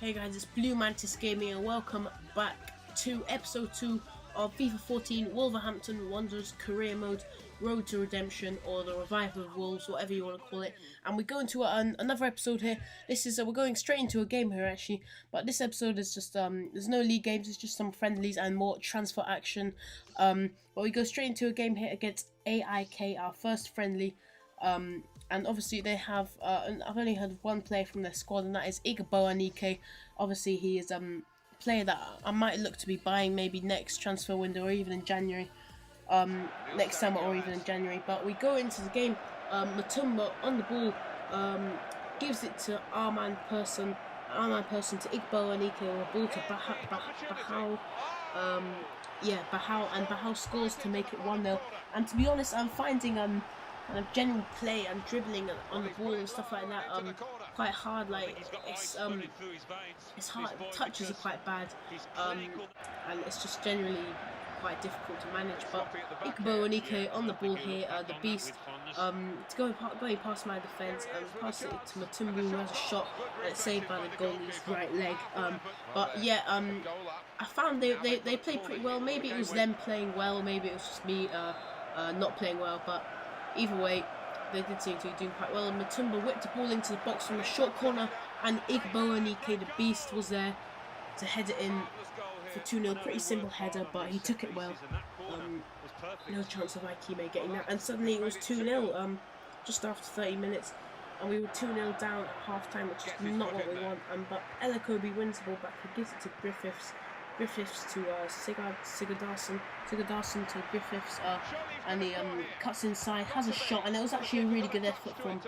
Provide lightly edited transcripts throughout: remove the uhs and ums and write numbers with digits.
Hey guys, it's Blue Mantis Gaming and welcome back to episode 2 of FIFA 14 Wolverhampton Wanderers Career Mode Road to Redemption, or the Revival of Wolves, whatever you want to call it. And we go into another episode here. This is we're going straight into a game here actually, but this episode is just there's no league games, it's just some friendlies and more transfer action. But we go straight into a game here against AIK, our first friendly. And obviously they have, I've only heard one player from their squad, and that is Igboanike. Obviously he is a player that I might look to be buying maybe next transfer window or even in January, next summer or even in January. But we go into the game, Matumba on the ball, gives it to our man person to Igboanike, or ball to Bahal. Bahal, and Bahal scores to make it 1-0. And to be honest, I'm finding kind of general play and dribbling on the ball and stuff like that quite hard. Like it's hard, touches are quite bad, and it's just generally quite difficult to manage. But Igboanike on the ball here, the beast, it's going past my defence and pass it to Matumbu, who has a shot and it's saved by the goalie's right leg. But yeah, I found they played pretty well. Maybe it was them playing well, maybe it was just me not playing well, but either way, they did seem to be doing quite well. And Matumba whipped the ball into the box from the short corner, and Igboanike, the beast, was there to head it in for 2-0. Pretty simple header, but he took it well. No chance of Aikime getting that. And suddenly it was 2-0 just after 30 minutes. And we were 2-0 down at half-time, which is not what we want. But Elakobi wins the ball back and gives it to Griffiths to Sigurdarsson to Griffiths, and he cuts inside, has a shot, and it was actually a really good effort from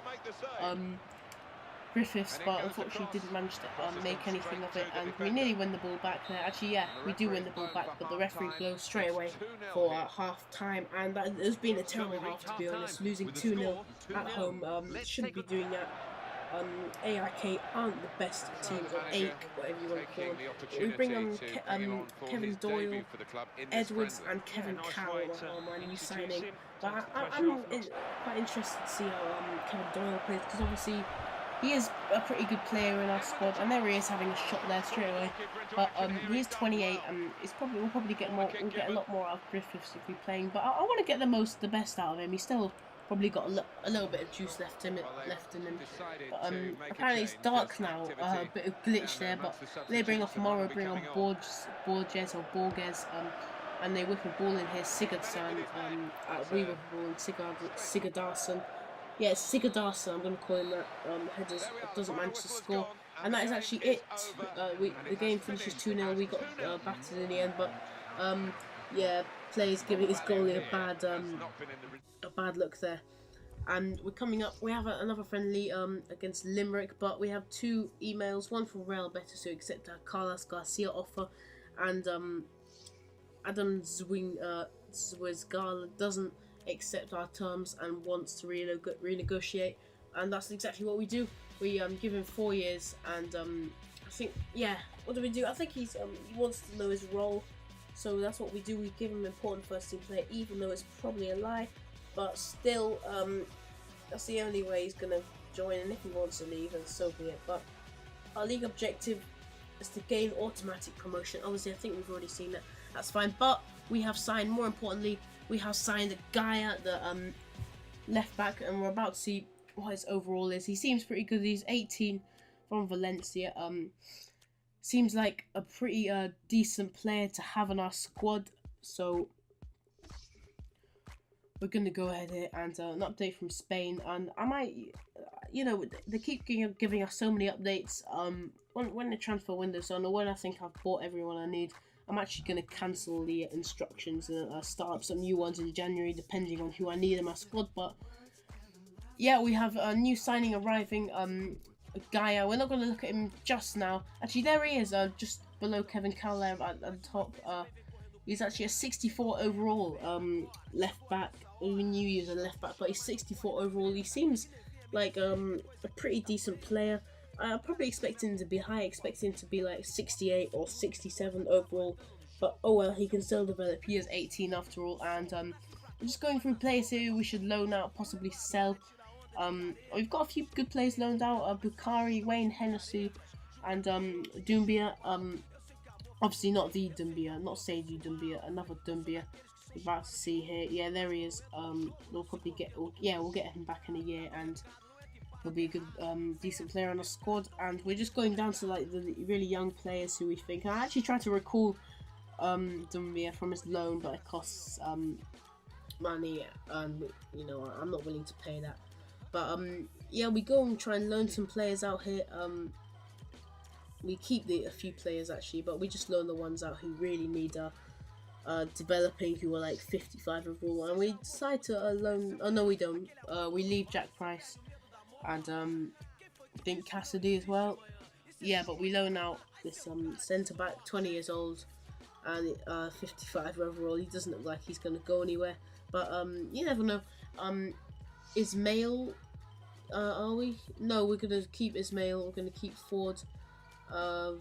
Griffiths, but unfortunately didn't manage to make anything of it, and we nearly win the ball back there. Actually, yeah, we do win the ball back, but the referee blows straight away for half time, and that has been a terrible half, to be honest. Losing 2-0 at home, shouldn't be doing that. AIK aren't the best team, or AIK, whatever you want to call them. We bring on Kevin Doyle, Edwards and Kevin Cowell on my new signing. But I'm quite interested to see how Kevin Doyle plays, because obviously he is a pretty good player in our squad, and there he is having a shot there straight away. But he is 28, and we'll probably get more. We'll get a lot more out of Griffiths if we're playing. But I want to get the best out of him. He's still probably got a little bit of juice left in him. But apparently it's dark now. A bit of glitch there. But they bring on Borges, and they whip a ball in here. Sigurdsson, we whip a ball in Sigurdarsson. Yeah, it's Sigurdarsson, I'm going to call him that. Headers doesn't manage to score, and that is actually it. The game finishes 2-0. We got battered in the end, but yeah, players giving his goalie a bad look there. And we're coming up. We have another friendly against Limerick, but we have two emails. One from Real Betis, who accept our Carlos Garcia offer, and Adam Zwizgala doesn't accept our terms and wants to renegotiate, and that's exactly what we do. We give him 4 years, and I think, yeah, what do we do? I think he wants to know his role, so that's what we do. We give him important first team play, even though it's probably a lie, but still, that's the only way he's gonna join, and if he wants to leave, then so be it. But our league objective is to gain automatic promotion. Obviously, I think we've already seen that. That's fine, but we have signed, more importantly, we have signed Gaia, the left back, and we're about to see what his overall is. He seems pretty good. He's 18, from Valencia. Seems like a pretty decent player to have in our squad. So we're gonna go ahead here and an update from Spain. And I might, they keep giving us so many updates. When the transfer window's on, or when I think I've bought everyone I need, I'm actually going to cancel the instructions and start up some new ones in January, depending on who I need in my squad. But yeah, we have a new signing arriving, Gaia. We're not going to look at him just now. Actually, there he is, just below Kevin Cowell at the top. He's actually a 64 overall left back. We knew he was a left back, but he's 64 overall. He seems like a pretty decent player. I probably expect him to be high, expect him to be like 68 or 67 overall, but oh well, he can still develop. He is 18 after all, and I'm just going through players here we should loan out, possibly sell. We've got a few good players loaned out, Bukhari, Wayne Hennessy, and Doumbia, obviously not the Doumbia, not Seydou Doumbia, another Doumbia. We're about to see here. Yeah, there he is. We'll probably we'll get him back in a year, and he'll be a good, decent player on the squad. And we're just going down to like the really young players who we think. I actually tried to recall Doumbia from his loan, but it costs money, and you know I'm not willing to pay that. But yeah, we go and try and loan some players out here. We keep a few players actually, but we just loan the ones out who really need developing, who are like 55 overall, and we decide to loan. Oh no, we don't. We leave Jack Price and I think Cassidy as well. Yeah, but we loan out this centre back, 20 years old, and 55 overall. He doesn't look like he's going to go anywhere, but you never know. Ismail, are we? No, we're going to keep Ismail. We're going to keep Ford. We're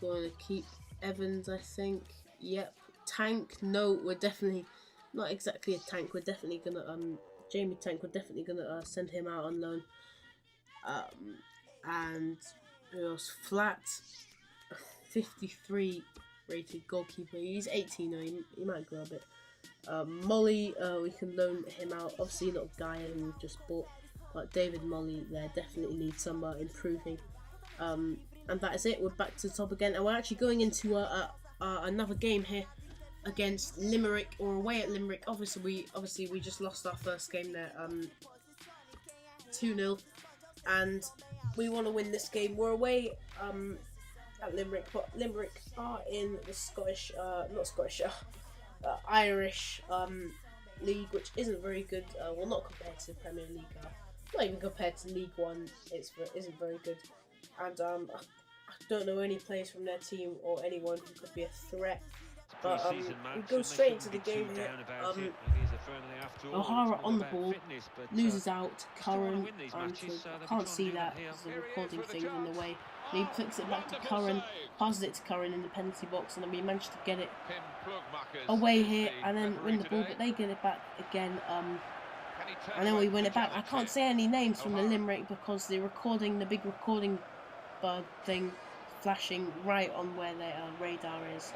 going to keep Evans, I think. Yep. Tank, no, we're definitely not exactly a tank. We're definitely gonna Jamie Tank. We're definitely gonna send him out on loan. And who else? Flat, 53 rated goalkeeper. He's 18 now. He might grow a bit. Molly, we can loan him out. Obviously not Gaia, who we've just bought, but David Molly there definitely needs some improving. And that is it. We're back to the top again, and we're actually going into another game here against Limerick, or away at Limerick. Obviously we just lost our first game there, 2-0, and we want to win this game. We're away at Limerick, but Limerick are in the Scottish, Irish league, which isn't very good. Well, not compared to the Premier League, not even compared to League One. Isn't very good, and I don't know any players from their team or anyone who could be a threat. But we go straight into the game here. O'Hara on the ball, loses out, Curran, I can't see that because the recording thing in the way. And he flicks it back to Curran, passes it to Curran in the penalty box, and then we manage to get it away here and then win the ball, but they get it back again. And then we win it back. I can't say any names from the Limerick because the big recording bird thing, flashing right on where their radar is.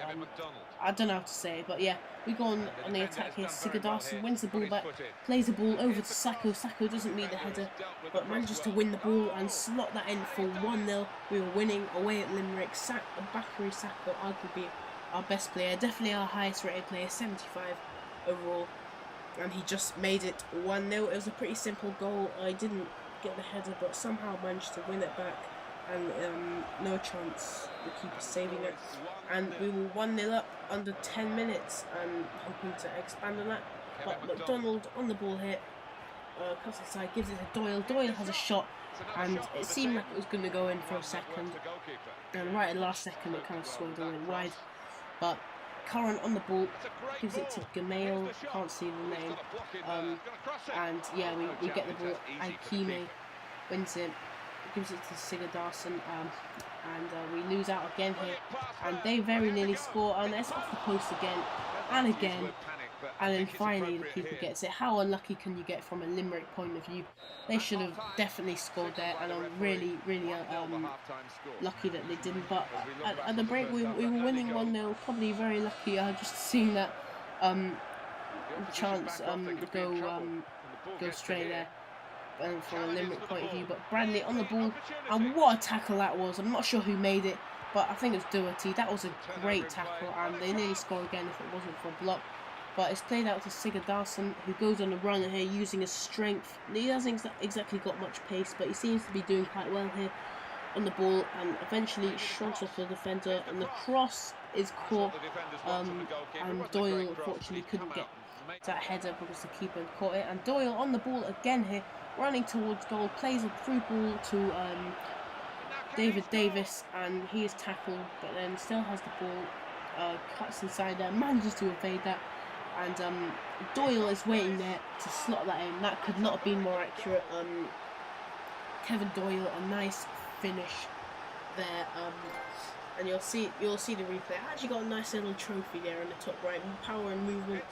I don't know how to say it, but yeah, we go on the attack here. Sigadarson wins the ball back, plays the ball over to Sacco. Sacco doesn't meet the header, but manages to win the ball and slot that in for 1-0. We were winning away at Limerick. Bakary Sacco, arguably our best player, definitely our highest rated player, 75 overall, and he just made it 1-0. It was a pretty simple goal. I didn't get the header, but somehow managed to win it back. And no chance the keeper saving it, and we were 1-0 up under 10 minutes and hoping to expand on that, but McDonald on the ball here, cuts inside, gives it to Doyle. Doyle has a shot, and it seemed like it was going to go in for a second, and right at the last second it kind of swerved a little wide, but Curran on the ball, gives it to Gamail, can't see the name, and yeah, we get the ball. Aikime wins it, gives it to Sigadarson, and we lose out again here, and they very nearly score, and it's off the post again, and then finally the keeper gets it. How unlucky can you get from a Limerick point of view? They should have definitely scored there, and I'm really lucky that they didn't, but at the break we were winning 1-0, probably very lucky just seeing that chance go straight there. From a Limerick point of view, but Bradley on the ball, and what a tackle that was. I'm not sure who made it, but I think it was Doherty. That was a great tackle, and they nearly score again if it wasn't for a block. But it's played out to Sigadarson, who goes on a run here using his strength. He hasn't exactly got much pace, but he seems to be doing quite well here on the ball, and eventually shot off the defender, and the cross is caught, and Doyle unfortunately couldn't get that header because the keeper had caught it. And Doyle on the ball again here, running towards goal, plays a through ball to David Davis, and he is tackled, but then still has the ball, cuts inside there, manages to evade that, and Doyle is waiting there to slot that in. That could not have been more accurate. Kevin Doyle, a nice finish there, and you'll see the replay. I actually got a nice little trophy there in the top right, power and movement.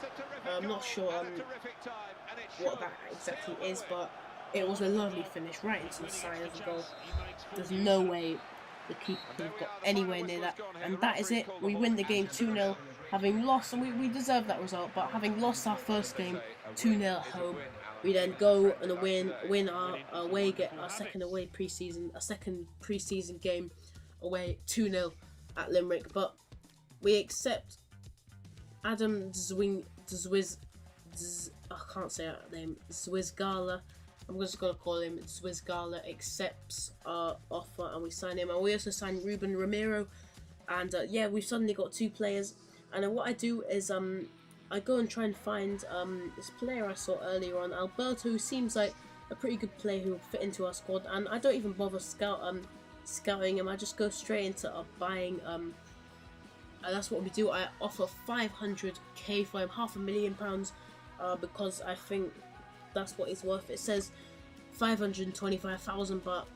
I'm not sure what that exactly is, but it was a lovely finish right into the side of the goal. There's no way the keeper could have got anywhere near that. And that is it. We win the game 2-0, having lost, and we deserved that result, but having lost our first game 2-0 at home, we then go and win our away, get our second preseason game away 2-0 at Limerick. But we accept Adam I can't say that name, Zwizgala. I'm just going to call him Zwizgala, accepts our offer and we sign him. And we also signed Ruben Romero. And yeah, we've suddenly got 2 players. And what I do is I go and try and find this player I saw earlier on, Alberto, who seems like a pretty good player who will fit into our squad. And I don't even bother scouting him. I just go straight into buying. That's what we do. I offer 500k for him, £500,000, because I think that's what he's worth. It says 525,000, but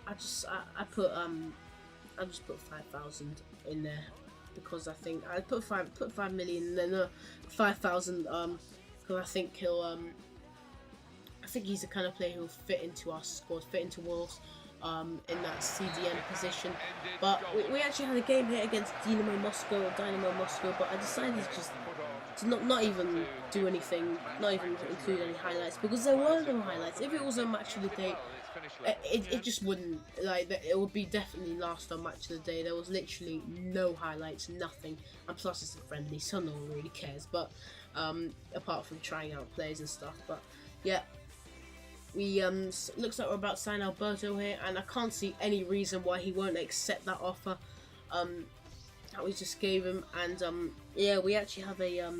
I just put 5,000 in there because I think I put 5 million and then 5,000 because I think he'll I think he's the kind of player who'll fit into our squad, fit into Wolves in that CDM position. But we actually had a game here against Dynamo Moscow, but I decided just to not even do anything, not even include any highlights, because there were no highlights. If it was a match of the day, it just wouldn't, like, it would be definitely last on match of the day. There was literally no highlights, nothing, and plus it's a friendly, so no one really cares, but apart from trying out players and stuff. But yeah, we looks like we're about to sign Alberto here, and I can't see any reason why he won't accept that offer that we just gave him. And yeah, we actually have a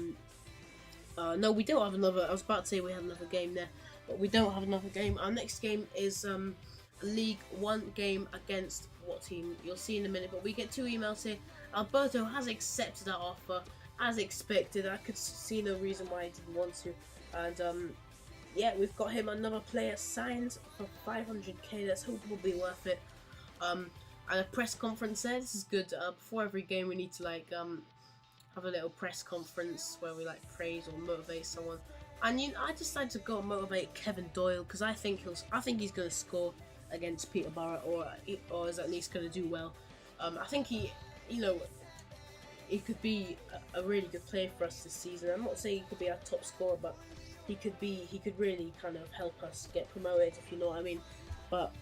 no, we don't have another. I was about to say we had another game there, but we don't have another game. Our next game is a League 1 game against what team? You'll see in a minute. But we get 2 emails here. Alberto has accepted our offer as expected. I could see no reason why he didn't want to. And yeah, we've got him another player signed for 500k. Let's hope it will be worth it. And a press conference there. This is good. Before every game, we need to like have a little press conference where we like praise or motivate someone. And I decided to go and motivate Kevin Doyle because I think he's going to score against Peterborough, or is at least going to do well. I think he could be a really good player for us this season. I'm not saying he could be our top scorer, but he could really kind of help us get promoted, if you know what I mean. But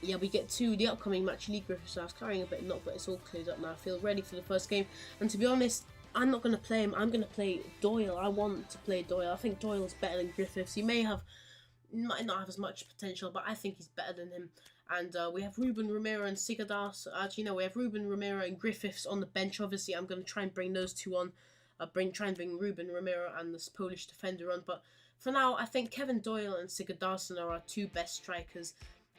yeah, we get to the upcoming match, League Griffiths. So I was carrying a bit of knock, but it's all cleared up now. I feel ready for the first game. And to be honest, I'm not going to play him. I'm going to play Doyle. I want to play Doyle. I think Doyle's better than Griffiths. He might not have as much potential, but I think he's better than him. And we have Ruben Romero and Sigadas. Actually, no, we have Ruben Romero and Griffiths on the bench. Obviously, I'm going to try and bring those 2 on. Try and bring Ruben Romero and this Polish defender on. But for now, I think Kevin Doyle and Sigadarson are our 2 best strikers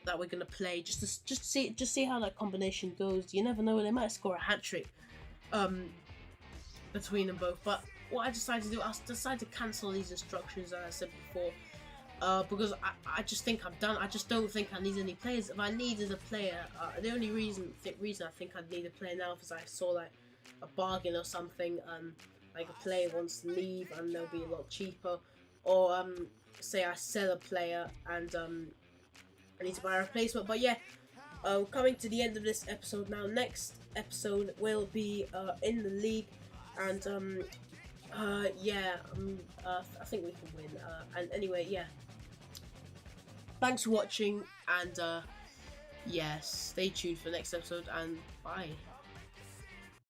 that we're going to play. Just see how that combination goes. You never know, they might score a hat-trick between them both. But what I decided to do, I decided to cancel these instructions, as I said before, because I just think I'm done. I just don't think I need any players. If I needed a player, the only reason I think I'd need a player now is I saw like a bargain or something, like a player wants to leave and they'll be a lot cheaper, or say I sell a player and I need to buy a replacement. But yeah, coming to the end of this episode now. Next episode will be in the league, and yeah, I think we can win. And anyway, yeah, thanks for watching, and yeah, stay tuned for the next episode, and bye.